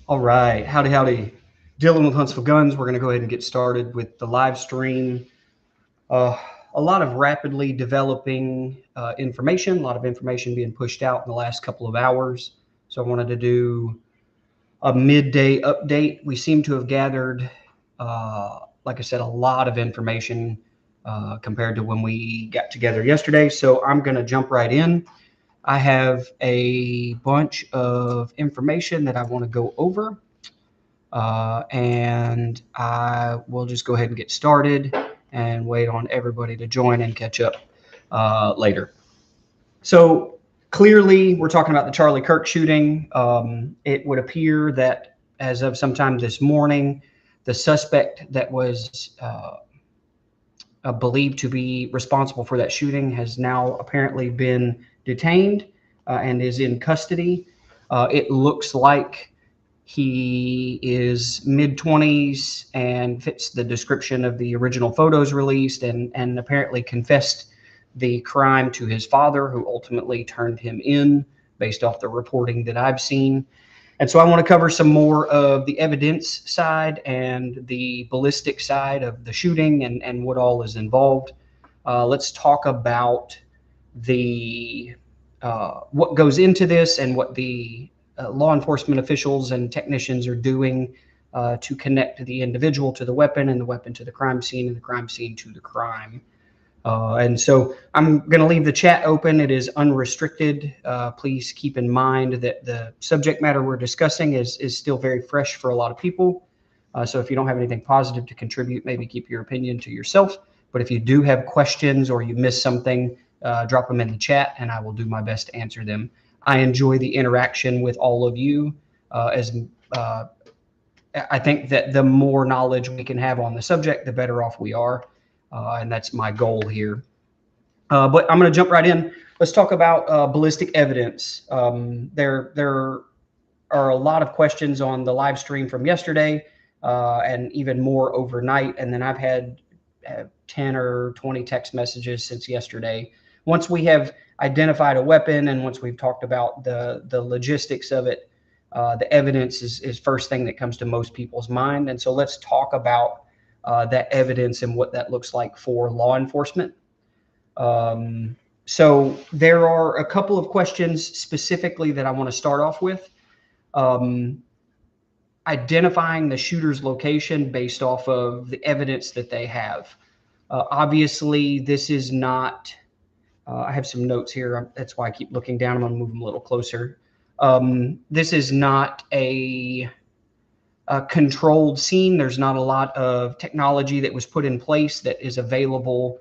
All right, howdy. Dealing with Huntsville Guns, we're going to go ahead and get started with the live stream. A lot of rapidly developing information, a lot of information being pushed out in the last couple of hours. So I wanted to do a midday update. We seem to have gathered, like I said, a lot of information compared to when we got together yesterday. So I'm going to jump right in. I have a bunch of information that I want to go over, and I will just go ahead and get started and wait on everybody to join and catch up later. So clearly, we're talking about the Charlie Kirk shooting. It would appear that as of sometime this morning, the suspect that was believed to be responsible for that shooting has now apparently been detained and is in custody. It looks like he is mid-20s and fits the description of the original photos released, and apparently confessed the crime to his father, who ultimately turned him in based off the reporting that I've seen. And so I want to cover some more of the evidence side and the ballistic side of the shooting and what all is involved. Let's talk about the what goes into this and what the law enforcement officials and technicians are doing to connect the individual to the weapon and the weapon to the crime scene and the crime scene to the crime. And so I'm going to leave the chat open. It is unrestricted. Please keep in mind that the subject matter we're discussing is still very fresh for a lot of people. So if you don't have anything positive to contribute, maybe keep your opinion to yourself. But if you do have questions or you missed something, drop them in the chat and I will do my best to answer them. I enjoy the interaction with all of you, as I think that the more knowledge we can have on the subject, the better off we are. And that's my goal here. But I'm going to jump right in. Let's talk about ballistic evidence. There are a lot of questions on the live stream from yesterday, and even more overnight. And then I've had 10 or 20 text messages since yesterday. Once we have identified a weapon and once we've talked about the logistics of it, the evidence is first thing that comes to most people's mind. And so let's talk about that evidence and what that looks like for law enforcement. So there are a couple of questions specifically that I want to start off with. Identifying the shooter's location based off of the evidence that they have. Obviously, this is not, I have some notes here. That's why I keep looking down. I'm going to move them a little closer. This is not a controlled scene. There's not a lot of technology that was put in place that is available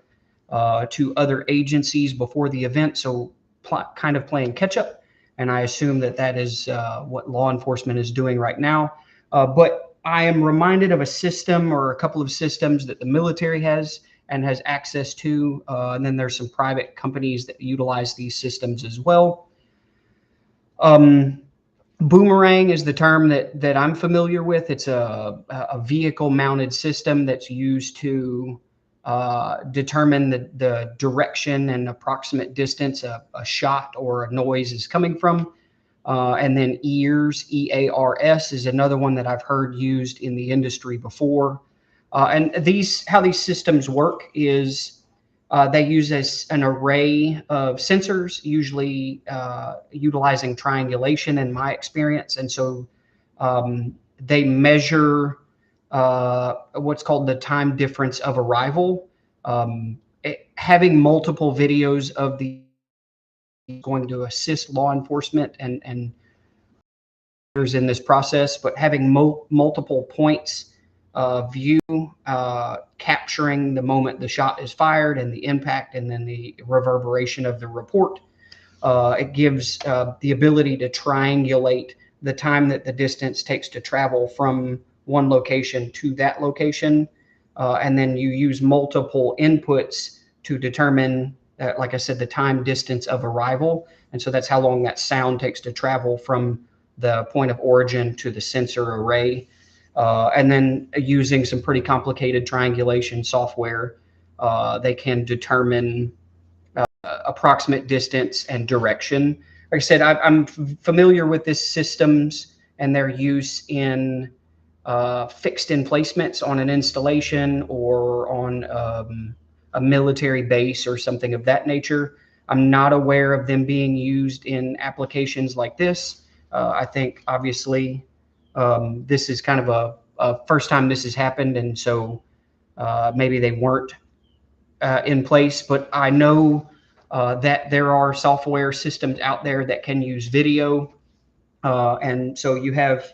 to other agencies before the event. So kind of playing catch up. And I assume that that is what law enforcement is doing right now. But I am reminded of a system or a couple of systems that the military has and has access to. And then there's some private companies that utilize these systems as well. Boomerang is the term that I'm familiar with. It's a vehicle mounted system that's used to determine the direction and approximate distance a shot or a noise is coming from. And then EARS, EARS, is another one that I've heard used in the industry before. And how these systems work is they use an array of sensors, usually utilizing triangulation in my experience. And so they measure what's called the time difference of arrival. Having multiple videos of the going to assist law enforcement and in this process, but having multiple points of view, capturing the moment the shot is fired and the impact and then the reverberation of the report. It gives the ability to triangulate the time that the distance takes to travel from one location to that location. And then you use multiple inputs to determine, like I said, the time distance of arrival. And so that's how long that sound takes to travel from the point of origin to the sensor array. And then using some pretty complicated triangulation software, they can determine approximate distance and direction. like I said, I'm familiar with this systems and their use in fixed emplacements on an installation or on a military base or something of that nature. I'm not aware of them being used in applications like this. I think obviously this is kind of a first time this has happened, and so maybe they weren't in place. But I know that there are software systems out there that can use video, and so you have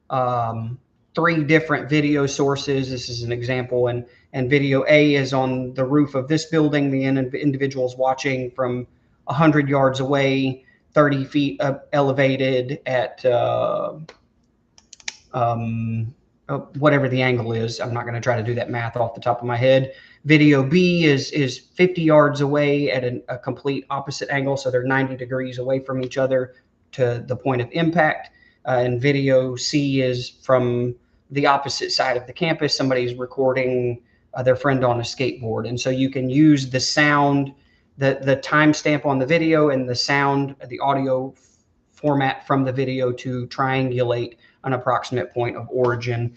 um, 3 different video sources. This is an example, and video A is on the roof of this building. The individual is watching from 100 yards away, 30 feet up elevated at whatever the angle is. I'm not going to try to do that math off the top of my head. Video B is 50 yards away at a complete opposite angle, so they're 90 degrees away from each other to the point of impact. And video C is from the opposite side of the campus. Somebody's recording their friend on a skateboard. And so you can use the sound, the timestamp on the video and the sound, the audio format from the video to triangulate an approximate point of origin.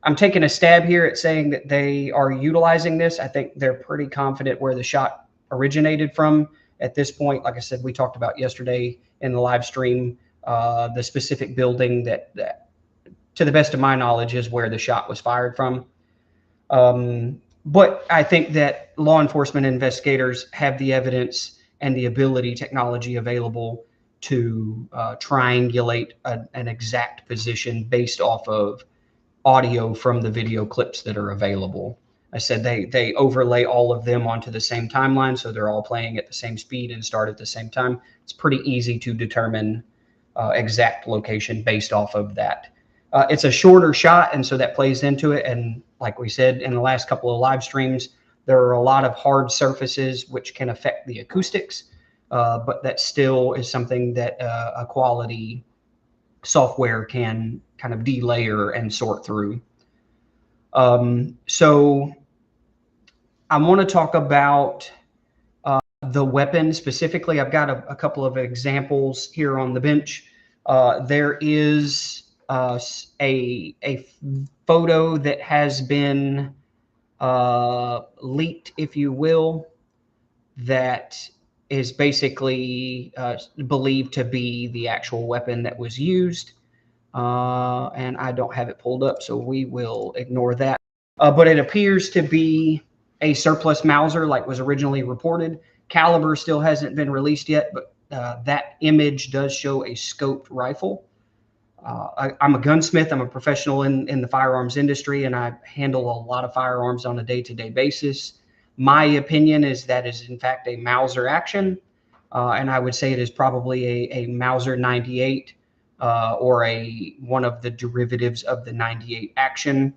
I'm taking a stab here at saying that they are utilizing this. I think they're pretty confident where the shot originated from at this point. Like I said, we talked about yesterday in the live stream, the specific building that, to the best of my knowledge, is where the shot was fired from. But I think that law enforcement investigators have the evidence and the ability, technology available to triangulate an exact position based off of audio from the video clips that are available. I said they overlay all of them onto the same timeline, so they're all playing at the same speed and start at the same time. It's pretty easy to determine exact location based off of that. It's a shorter shot, and so that plays into it. And like we said in the last couple of live streams, there are a lot of hard surfaces which can affect the acoustics, but that still is something that a quality software can kind of delayer and sort through. So I want to talk about the weapon specifically. I've got a couple of examples here on the bench. There is a photo that has been leaked, if you will, that is basically believed to be the actual weapon that was used. And I don't have it pulled up, so we will ignore that. But it appears to be a surplus Mauser like was originally reported. Caliber still hasn't been released yet, but that image does show a scoped rifle. I'm a gunsmith. I'm a professional in the firearms industry, and I handle a lot of firearms on a day-to-day basis. My opinion is that is in fact a Mauser action, and I would say it is probably a Mauser 98 or one of the derivatives of the 98 action.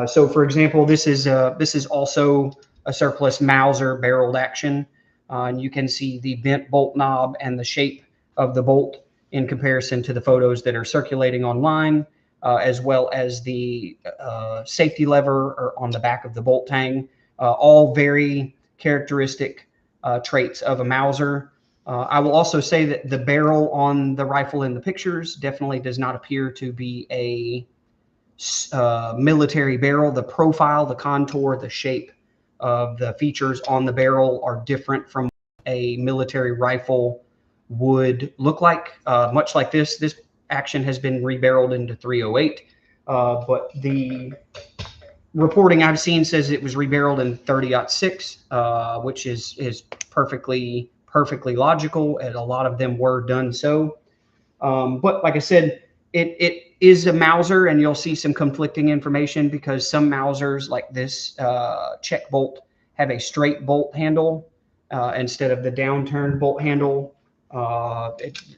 So, for example, this is also a surplus Mauser barreled action, and you can see the bent bolt knob and the shape of the bolt in comparison to the photos that are circulating online, as well as the safety lever on the back of the bolt hang. All very characteristic traits of a Mauser. I will also say that the barrel on the rifle in the pictures definitely does not appear to be a military barrel. The profile, the contour, the shape of the features on the barrel are different from a military rifle would look like. Much like this action has been rebarreled into 308, but the reporting I've seen says it was rebarreled in 30-06, which is perfectly logical, and a lot of them were done so. But like I said, it is a Mauser, and you'll see some conflicting information because some Mausers, like this check bolt, have a straight bolt handle instead of the downturned bolt handle.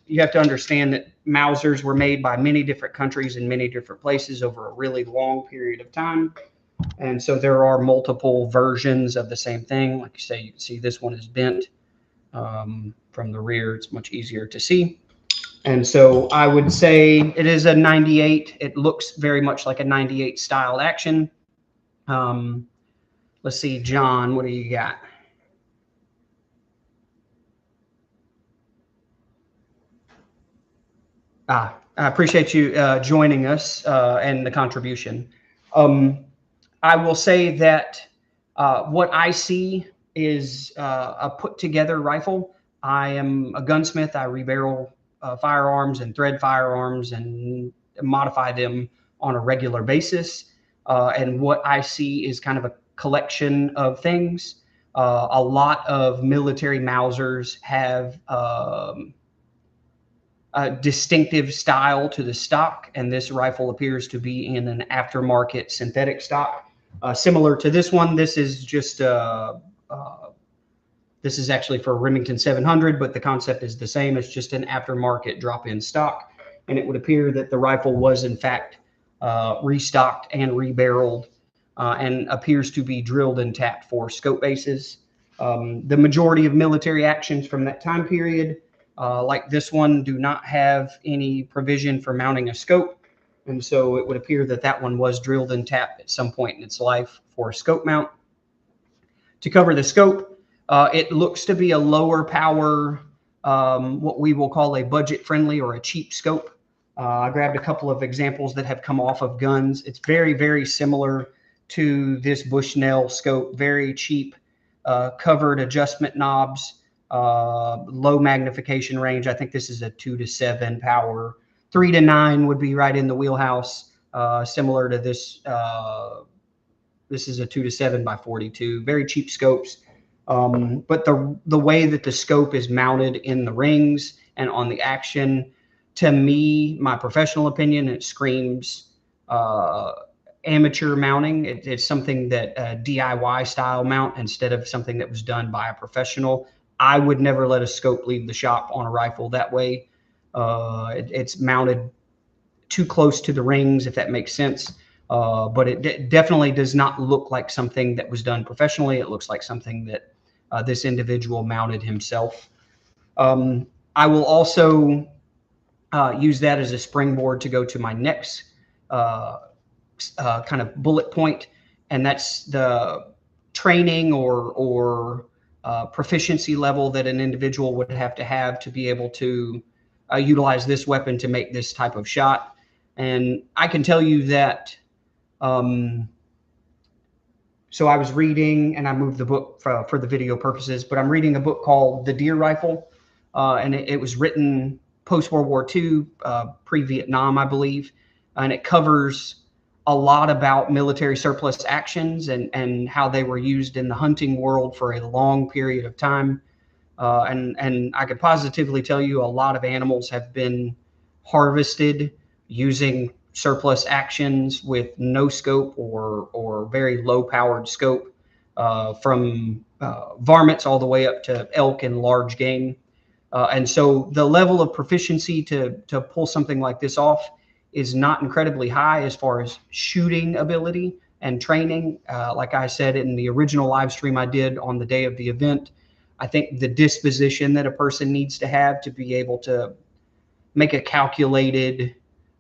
You have to understand that Mausers were made by many different countries in many different places over a really long period of time. And so there are multiple versions of the same thing. Like you say, you can see this one is bent from the rear. It's much easier to see. And so I would say it is a 98. It looks very much like a 98 style action. Let's see, John, what do you got? I appreciate you joining us and the contribution. I will say that what I see is a put together rifle. I am a gunsmith. I rebarrel firearms and thread firearms and modify them on a regular basis. And what I see is kind of a collection of things. A lot of military Mausers have a distinctive style to the stock, and this rifle appears to be in an aftermarket synthetic stock. Similar to this one, this is just this is actually for Remington 700, but the concept is the same. It's just an aftermarket drop-in stock, and it would appear that the rifle was in fact restocked and rebarreled, and appears to be drilled and tapped for scope bases. The majority of military actions from that time period, like this one, do not have any provision for mounting a scope. And so it would appear that that one was drilled and tapped at some point in its life for a scope mount. To cover the scope, it looks to be a lower power, what we will call a budget friendly or a cheap scope. I grabbed a couple of examples that have come off of guns. It's very, very similar to this Bushnell scope, very cheap, covered adjustment knobs, low magnification range. I think this is a 2 to 7 power. 3 to 9 would be right in the wheelhouse, similar to this. This is a 2 to 7 by 42. Very cheap scopes. But the way that the scope is mounted in the rings and on the action, to me, my professional opinion, it screams amateur mounting. It's something that DIY style mount instead of something that was done by a professional. I would never let a scope leave the shop on a rifle that way. It's mounted too close to the rings, if that makes sense. But it definitely does not look like something that was done professionally. It looks like something that this individual mounted himself. I will also use that as a springboard to go to my next kind of bullet point, and that's the training or proficiency level that an individual would have to be able to utilize this weapon to make this type of shot. And I can tell you that, so I was reading, and I moved the book for the video purposes, but I'm reading a book called The Deer Rifle, and it was written post-World War II, pre-Vietnam, I believe, and it covers a lot about military surplus actions and how they were used in the hunting world for a long period of time. And I could positively tell you a lot of animals have been harvested using surplus actions with no scope or very low powered scope, from varmints all the way up to elk and large game. And so the level of proficiency to pull something like this off is not incredibly high as far as shooting ability and training. Like I said in the original live stream I did on the day of the event, I think the disposition that a person needs to have to be able to make a calculated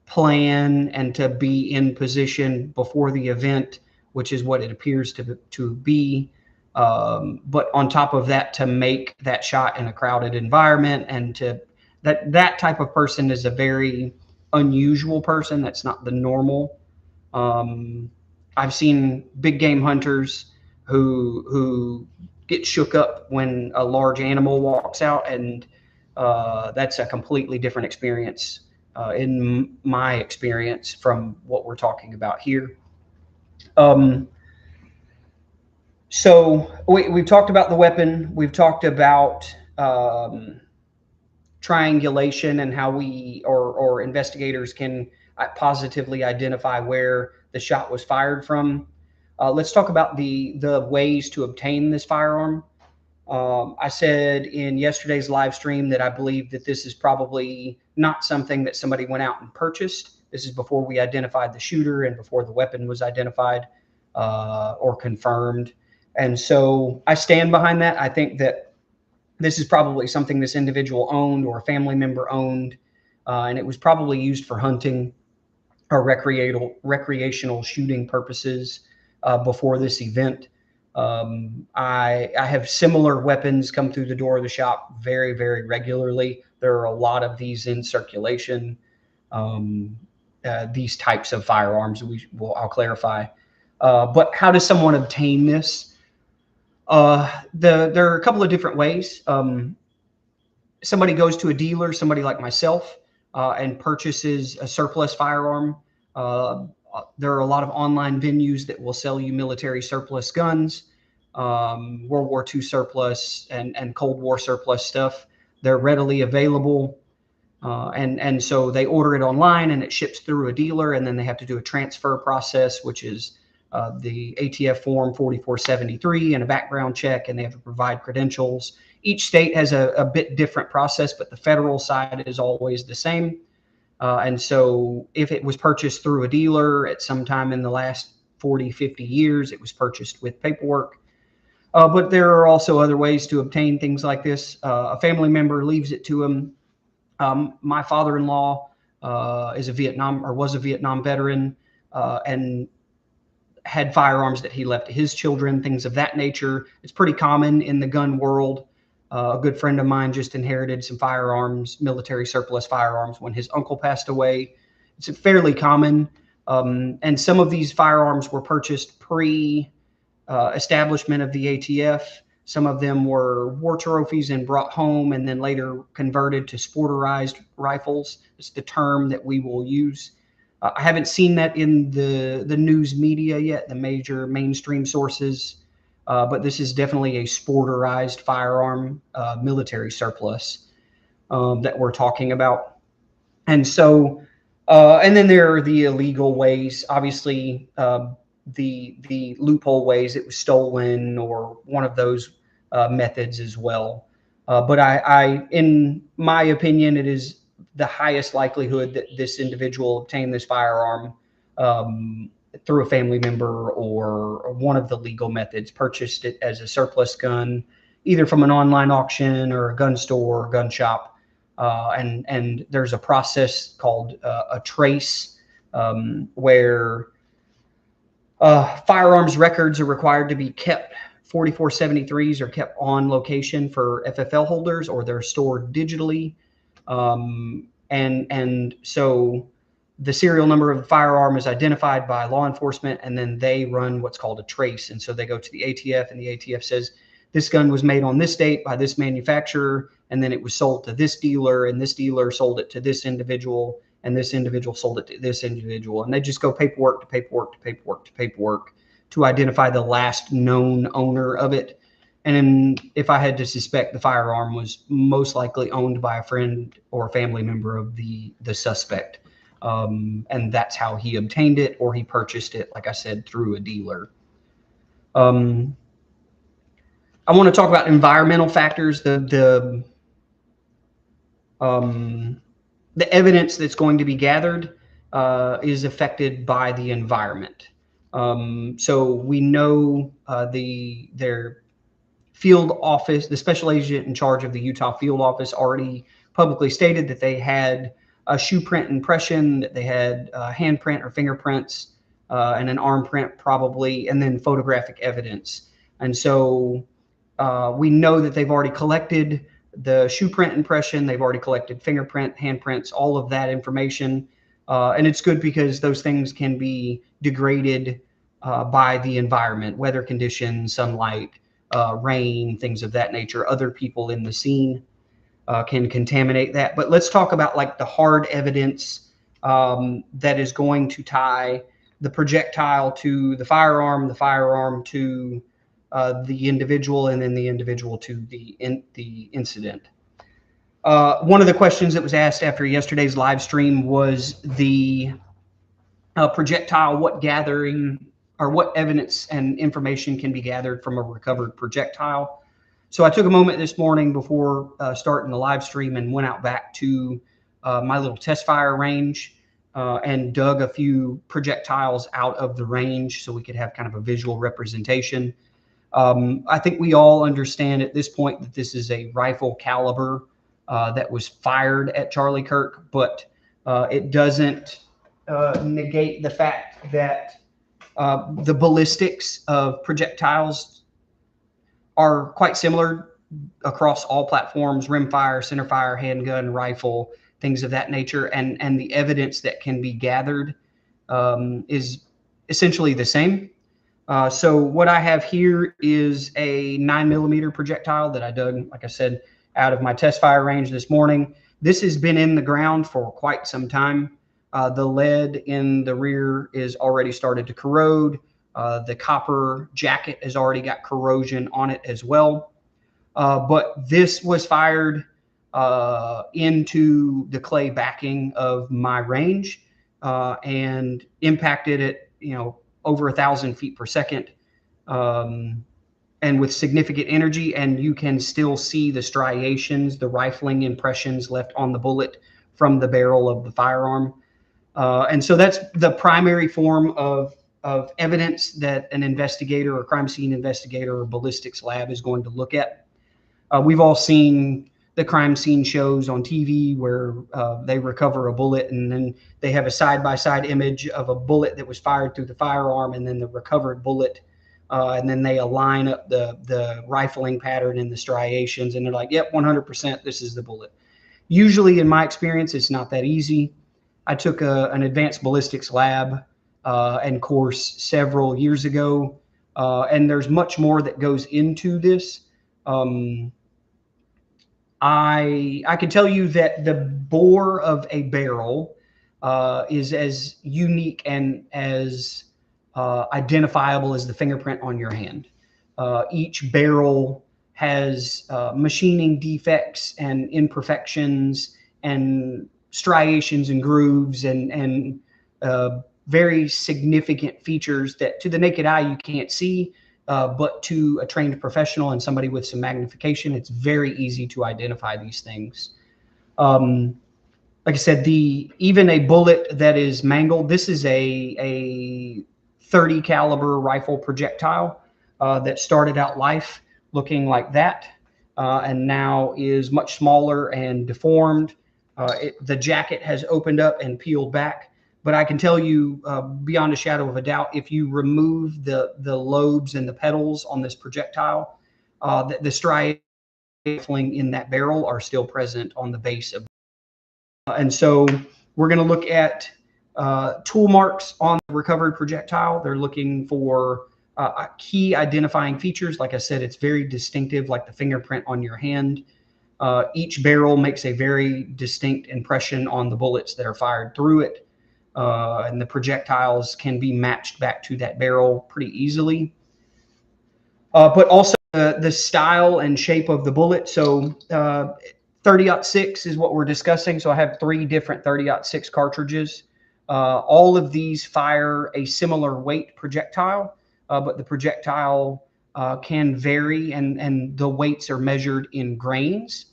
plan and to be in position before the event, which is what it appears to be. But on top of that, to make that shot in a crowded environment, and to that type of person is a very unusual person. That's not the normal. I've seen big game hunters who get shook up when a large animal walks out, and that's a completely different experience in my experience from what we're talking about here. So we've talked about the weapon. We've talked about triangulation and how we or investigators can positively identify where the shot was fired from. Let's talk about the ways to obtain this firearm. I said in yesterday's live stream that I believe that this is probably not something that somebody went out and purchased. This is before we identified the shooter and before the weapon was identified or confirmed. And so I stand behind that. I think that this is probably something this individual owned or a family member owned, and it was probably used for hunting or recreational shooting purposes before this event. I have similar weapons come through the door of the shop very, very regularly. There are a lot of these in circulation. these types of firearms. I'll clarify. But how does someone obtain this? There are a couple of different ways. Somebody goes to a dealer, somebody like myself, and purchases a surplus firearm. There are a lot of online venues that will sell you military surplus guns, World War II surplus and Cold War surplus stuff. They're readily available. And so they order it online and it ships through a dealer, and then they have to do a transfer process, which is the ATF form 4473 and a background check, and they have to provide credentials. Each state has a bit different process, but the federal side is always the same. And so if it was purchased through a dealer at some time in the last 40, 50 years, it was purchased with paperwork. But there are also other ways to obtain things like this. A family member leaves it to him. My father-in-law was a Vietnam veteran, and had firearms that he left to his children, things of that nature. It's pretty common in the gun world. A good friend of mine just inherited some firearms, military surplus firearms, when his uncle passed away. It's fairly common. And some of these firearms were purchased pre-establishment of the ATF. Some of them were war trophies and brought home and then later converted to sporterized rifles. It's the term that we will use. I haven't seen that in the news media yet, the major mainstream sources, but this is definitely a sporterized firearm, military surplus that we're talking about. And so, and then there are the illegal ways, obviously, the loophole ways it was stolen or one of those methods as well. But in my opinion, it is the highest likelihood that this individual obtained this firearm through a family member or one of the legal methods, purchased it as a surplus gun, either from an online auction or a gun store or gun shop. And there's a process called a trace, where firearms records are required to be kept. 4473s are kept on location for FFL holders, or they're stored digitally. And so the serial number of the firearm is identified by law enforcement, and then they run what's called a trace. And so they go to the ATF, and the ATF says, this gun was made on this date by this manufacturer, and then it was sold to this dealer, and this dealer sold it to this individual, and this individual sold it to this individual. And they just go paperwork to paperwork to paperwork to paperwork to identify the last known owner of it. And if I had to suspect, the firearm was most likely owned by a friend or a family member of the suspect. And that's how he obtained it, or he purchased it, like I said, through a dealer. I want to talk about environmental factors. The evidence that's going to be gathered is affected by the environment. So we know their field office, the special agent in charge of the Utah field office, already publicly stated that they had a shoe print impression, that they had handprint or fingerprints, and an arm print probably, and then photographic evidence. And so we know that they've already collected the shoe print impression, they've already collected fingerprint, handprints, all of that information. And it's good because those things can be degraded by the environment, weather conditions, sunlight, rain, things of that nature. Other people in the scene can contaminate that. But let's talk about like the hard evidence that is going to tie the projectile to the firearm to the individual, and then the individual to the incident. One of the questions that was asked after yesterday's live stream was the projectile, what evidence and information can be gathered from a recovered projectile. So I took a moment this morning before starting the live stream and went out back to my little test fire range and dug a few projectiles out of the range so we could have kind of a visual representation. I think we all understand at this point that this is a rifle caliber that was fired at Charlie Kirk, but it doesn't negate the fact that the ballistics of projectiles are quite similar across all platforms: rimfire, centerfire, handgun, rifle. things of that nature, and the evidence that can be gathered is essentially the same. So what I have here is a 9mm projectile that I dug, like I said, out of my test fire range this morning. This has been in the ground for quite some time. The lead in the rear is already started to corrode. The copper jacket has already got corrosion on it as well. But this was fired into the clay backing of my range and impacted it, over 1,000 feet per second, and with significant energy. And you can still see the striations, the rifling impressions left on the bullet from the barrel of the firearm. And so that's the primary form of evidence that an investigator or crime scene investigator or ballistics lab is going to look at. We've all seen the crime scene shows on TV where they recover a bullet and then they have a side-by-side image of a bullet that was fired through the firearm and then the recovered bullet. And then they align up the rifling pattern and the striations, and they're like, yep, 100%, this is the bullet. Usually, in my experience, it's not that easy. I took an advanced ballistics lab and course several years ago, and there's much more that goes into this. I can tell you that the bore of a barrel is as unique and as identifiable as the fingerprint on your hand. Each barrel has machining defects and imperfections and striations and grooves and very significant features that to the naked eye you can't see, but to a trained professional and somebody with some magnification, it's very easy to identify these things. Like I said, even a bullet that is mangled, this is a 30 caliber rifle projectile that started out life looking like that and now is much smaller and deformed. The jacket has opened up and peeled back. But I can tell you beyond a shadow of a doubt, if you remove the lobes and the petals on this projectile, the striations in that barrel are still present on the base of. And so we're going to look at tool marks on the recovered projectile. They're looking for key identifying features. Like I said, it's very distinctive, like the fingerprint on your hand. Each barrel makes a very distinct impression on the bullets that are fired through it. And the projectiles can be matched back to that barrel pretty easily. But also the style and shape of the bullet. So 30-06 is what we're discussing. So I have 3 different 30-06 cartridges. All of these fire a similar weight projectile, but the projectile can vary and the weights are measured in grains.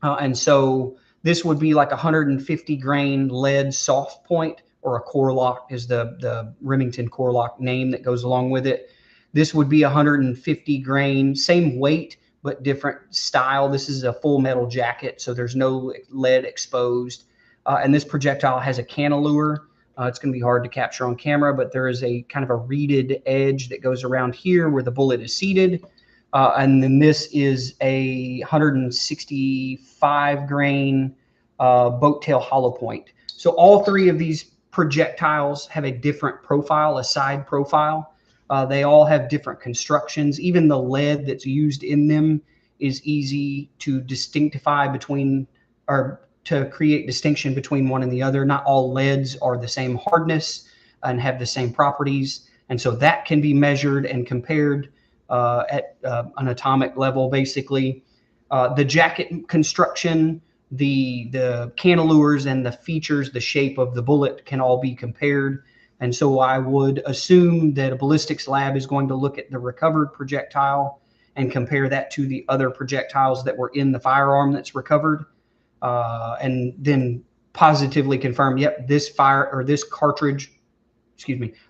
And so this would be like 150 grain lead soft point, or a core lock is the Remington core lock name that goes along with it. This would be 150 grain, same weight, but different style. This is a full metal jacket, so there's no lead exposed. And this projectile has a cantilever. It's going to be hard to capture on camera, but there is a kind of a reeded edge that goes around here where the bullet is seated. And then this is a 165 grain boat tail hollow point. So all 3 of these projectiles have a different profile, a side profile. They all have different constructions. Even the lead that's used in them is easy to distinctify between, or to create distinction between one and the other. Not all leads are the same hardness and have the same properties. And so that can be measured and compared at an atomic level, basically. The jacket construction, the cantilevers and the features, the shape of the bullet can all be compared. And so I would assume that a ballistics lab is going to look at the recovered projectile and compare that to the other projectiles that were in the firearm that's recovered, and then positively confirm, yep, this cartridge,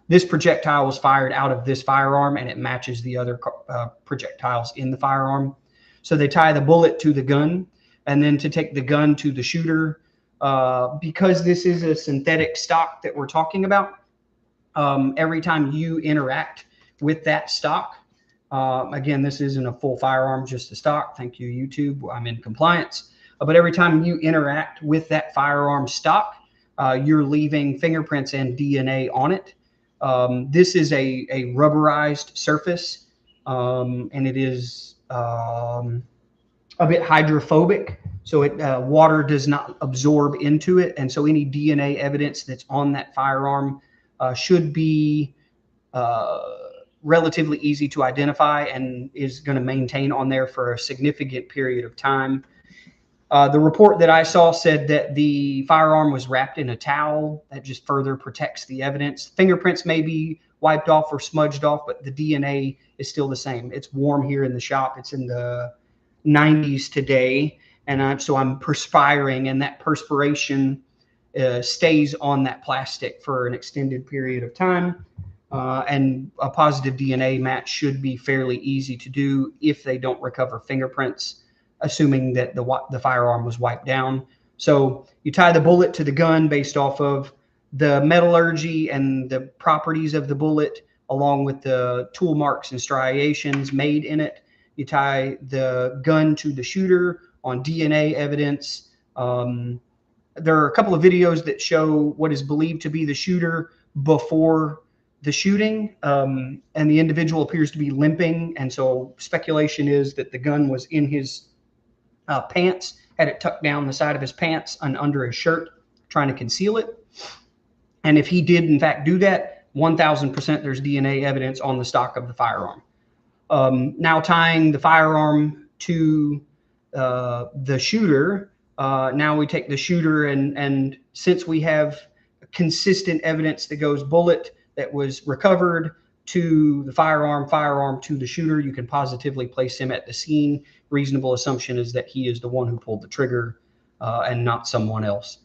this projectile was fired out of this firearm and it matches the other projectiles in the firearm. So they tie the bullet to the gun, and then to take the gun to the shooter, because this is a synthetic stock that we're talking about, every time you interact with that stock, again, this isn't a full firearm, just a stock. Thank you, YouTube. I'm in compliance. but every time you interact with that firearm stock, you're leaving fingerprints and DNA on it. This is a rubberized surface, and it is a bit hydrophobic, so water does not absorb into it, and so any DNA evidence that's on that firearm should be relatively easy to identify and is going to maintain on there for a significant period of time. The report that I saw said that the firearm was wrapped in a towel. That just further protects the evidence. Fingerprints may be wiped off or smudged off, but the DNA is still the same. It's warm here in the shop. It's in the 90s today, and so I'm perspiring, and that perspiration stays on that plastic for an extended period of time. And a positive DNA match should be fairly easy to do if they don't recover fingerprints, assuming that the firearm was wiped down. So you tie the bullet to the gun based off of the metallurgy and the properties of the bullet, along with the tool marks and striations made in it. You tie the gun to the shooter on DNA evidence. There are a couple of videos that show what is believed to be the shooter before the shooting, and the individual appears to be limping, and so speculation is that the gun was in his pants, had it tucked down the side of his pants and under his shirt, trying to conceal it. And if he did in fact do that, 1000% there's DNA evidence on the stock of the firearm. Now tying the firearm to the shooter, now we take the shooter, and since we have consistent evidence that goes bullet that was recovered to the firearm to the shooter, you can positively place him at the scene. Reasonable assumption is that he is the one who pulled the trigger and not someone else.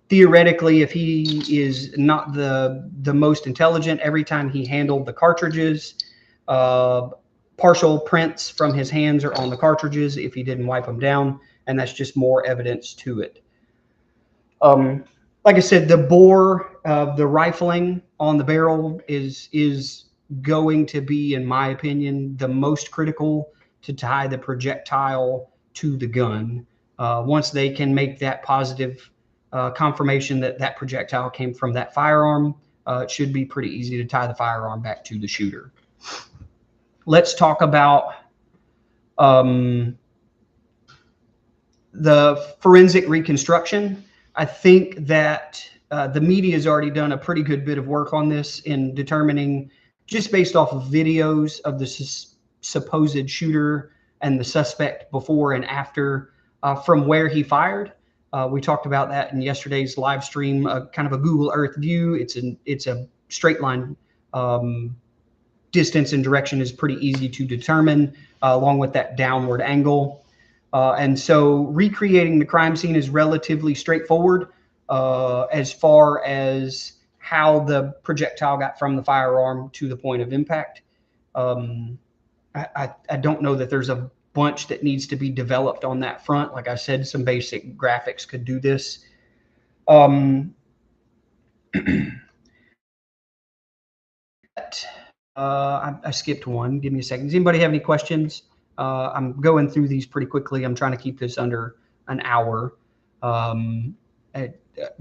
Theoretically, if he is not the most intelligent, every time he handled the cartridges, partial prints from his hands are on the cartridges if he didn't wipe them down, and that's just more evidence to it. Like I said, the bore of the rifling on the barrel is going to be, in my opinion, the most critical to tie the projectile to the gun. Once they can make that positive confirmation that that projectile came from that firearm, it should be pretty easy to tie the firearm back to the shooter. Let's talk about the forensic reconstruction. I think that the media has already done a pretty good bit of work on this in determining, just based off of videos of the supposed shooter and the suspect before and after, from where he fired. We talked about that in yesterday's live stream, kind of a Google Earth view. It's a straight line. Distance and direction is pretty easy to determine, along with that downward angle. And so recreating the crime scene is relatively straightforward as far as how the projectile got from the firearm to the point of impact. I don't know that there's a bunch that needs to be developed on that front. Like I said, some basic graphics could do this. I skipped one. Give me a second. Does anybody have any questions? I'm going through these pretty quickly. I'm trying to keep this under an hour. I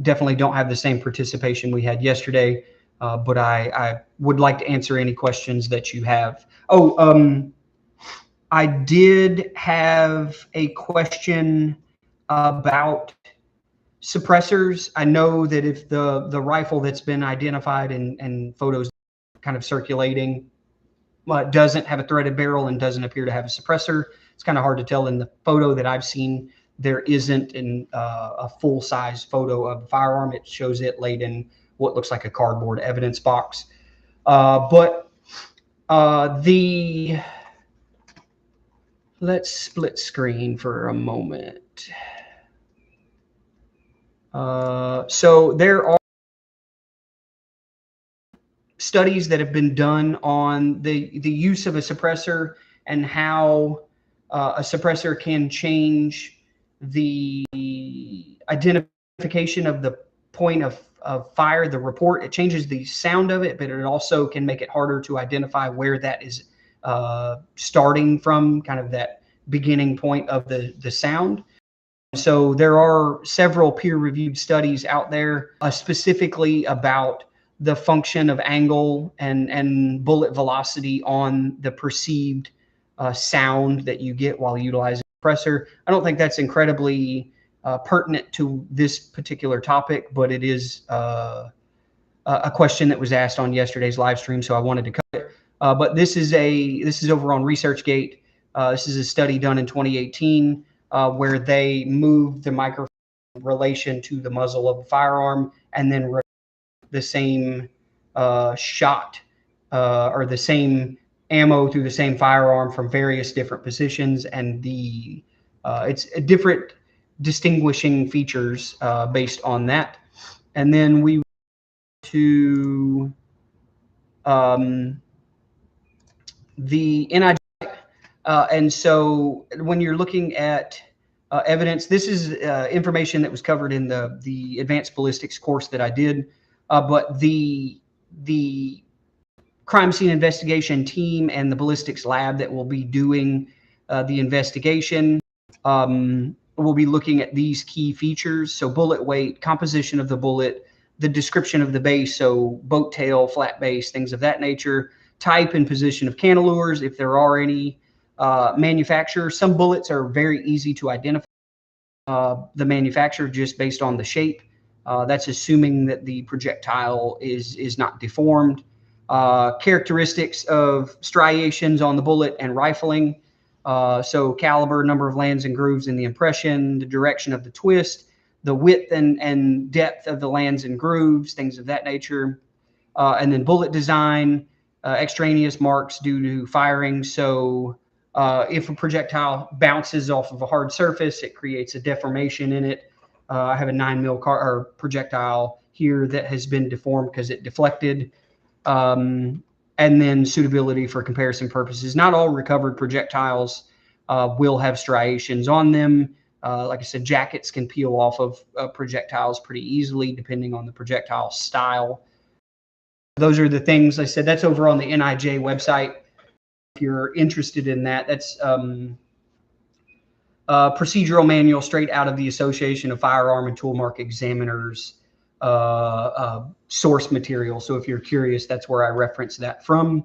definitely don't have the same participation we had yesterday, but I would like to answer any questions that you have. I did have a question about suppressors. I know that if the rifle that's been identified and photos kind of circulating doesn't have a threaded barrel and doesn't appear to have a suppressor, it's kind of hard to tell. In the photo that I've seen, there isn't a full-size photo of the firearm. It shows it laid in what looks like a cardboard evidence box. Let's split screen for a moment. So there are studies that have been done on the use of a suppressor and how a suppressor can change the identification of the point of fire, the report. It changes the sound of it, but it also can make it harder to identify where that is starting from, kind of that beginning point of the sound. So there are several peer-reviewed studies out there specifically about the function of angle and bullet velocity on the perceived sound that you get while utilizing the suppressor. I don't think that's incredibly pertinent to this particular topic, but it is a question that was asked on yesterday's live stream, so I wanted to cover it. But this is over on ResearchGate. This is a study done in 2018 where they moved the microphone in relation to the muzzle of the firearm and then the same shot or the same ammo through the same firearm from various different positions, and it's a different distinguishing features based on that. And then we to the NIJ. And so when you're looking at evidence, this is information that was covered in the advanced ballistics course that I did. But the crime scene investigation team and the ballistics lab that will be doing the investigation will be looking at these key features. So bullet weight, composition of the bullet, the description of the base, so boat tail, flat base, things of that nature, type and position of cantilures, if there are any, manufacturer. Some bullets are very easy to identify the manufacturer just based on the shape. That's assuming that the projectile is not deformed. Characteristics of striations on the bullet and rifling. So caliber, number of lands and grooves in the impression, the direction of the twist, the width and depth of the lands and grooves, things of that nature. And then bullet design, extraneous marks due to firing. So if a projectile bounces off of a hard surface, it creates a deformation in it. I have a 9mm projectile here that has been deformed because it deflected. And then suitability for comparison purposes. Not all recovered projectiles will have striations on them. Like I said, jackets can peel off of projectiles pretty easily depending on the projectile style. Those are the things I said. That's over on the NIJ website. If you're interested in that, that's procedural manual straight out of the Association of Firearm and Tool Mark Examiners source material. So if you're curious, that's where I reference that from.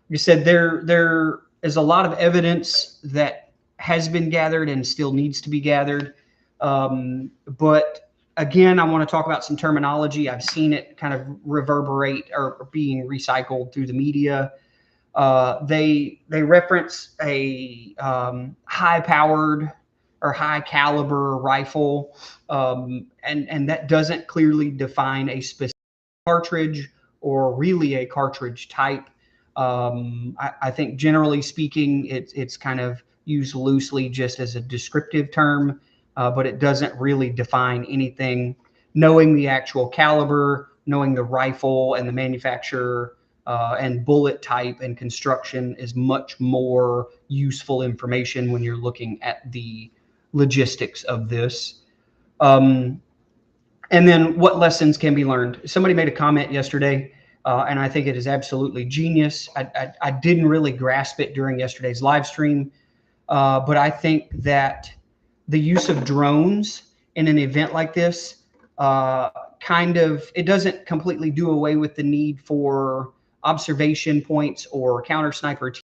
Like I said, there is a lot of evidence that has been gathered and still needs to be gathered. But again, I want to talk about some terminology. I've seen it kind of reverberate or being recycled through the media. They reference a high-powered or high-caliber rifle, and that doesn't clearly define a specific cartridge or really a cartridge type. I think generally speaking, it's kind of used loosely just as a descriptive term, but it doesn't really define anything. Knowing the actual caliber, knowing the rifle and the manufacturer and bullet type and construction is much more useful information when you're looking at the logistics of this. And then what lessons can be learned? Somebody made a comment yesterday, and I think it is absolutely genius. I didn't really grasp it during yesterday's live stream, but I think that the use of drones in an event like this it doesn't completely do away with the need for observation points or counter sniper teams,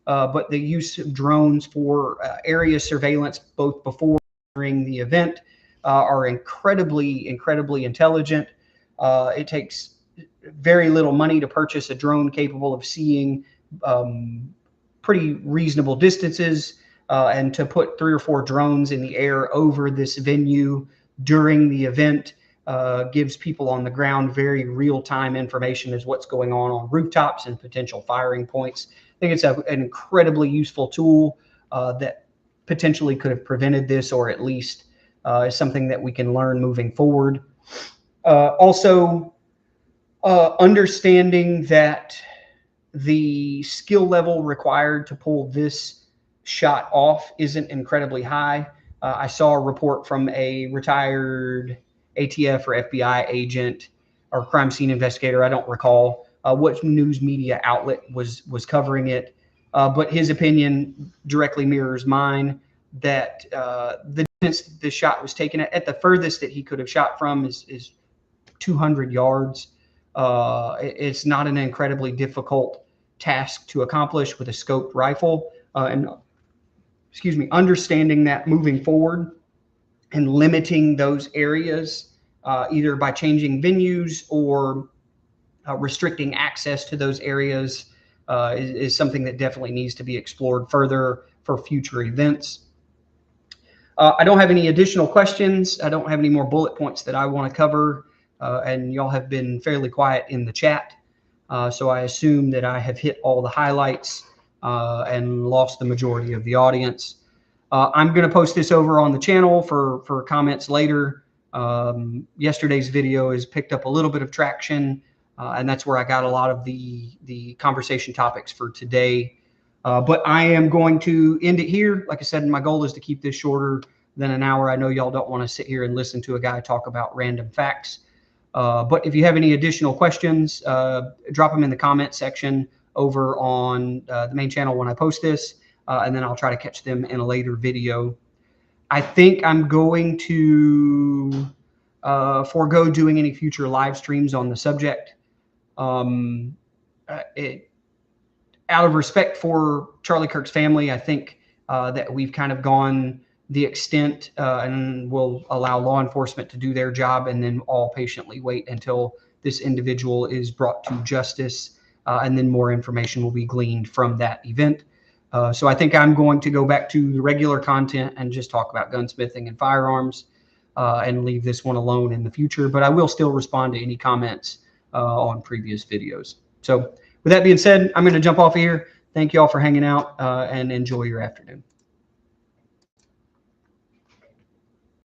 but the use of drones for area surveillance both before and during the event are incredibly intelligent. It takes very little money to purchase a drone capable of seeing pretty reasonable distances, and to put 3 or 4 drones in the air over this venue during the event gives people on the ground very real-time information as what's going on rooftops and potential firing points. I think it's an incredibly useful tool that potentially could have prevented this, or at least is something that we can learn moving forward. Also, understanding that the skill level required to pull this shot off isn't incredibly high. I saw a report from a retired ATF or FBI agent or crime scene investigator. I don't recall what news media outlet was covering it, but his opinion directly mirrors mine that the this shot was taken at the furthest that he could have shot from is 200 yards. It's not an incredibly difficult task to accomplish with a scoped rifle. And excuse me, understanding that moving forward and limiting those areas, either by changing venues or restricting access to those areas, is something that definitely needs to be explored further for future events. I don't have any additional questions. I don't have any more bullet points that I want to cover, and y'all have been fairly quiet in the chat. So I assume that I have hit all the highlights and lost the majority of the audience. I'm going to post this over on the channel for comments later. Yesterday's video has picked up a little bit of traction, and that's where I got a lot of the conversation topics for today. But I am going to end it here. Like I said, my goal is to keep this shorter than an hour. I know y'all don't want to sit here and listen to a guy talk about random facts. But if you have any additional questions, drop them in the comment section over on the main channel when I post this, and then I'll try to catch them in a later video. I think I'm going to forego doing any future live streams on the subject. Out of respect for Charlie Kirk's family, I think that we've kind of gone the extent and will allow law enforcement to do their job, and then all patiently wait until this individual is brought to justice, and then more information will be gleaned from that event. So I think I'm going to go back to the regular content and just talk about gunsmithing and firearms, and leave this one alone in the future. But I will still respond to any comments on previous videos. So with that being said, I'm going to jump off of here. Thank you all for hanging out, and enjoy your afternoon.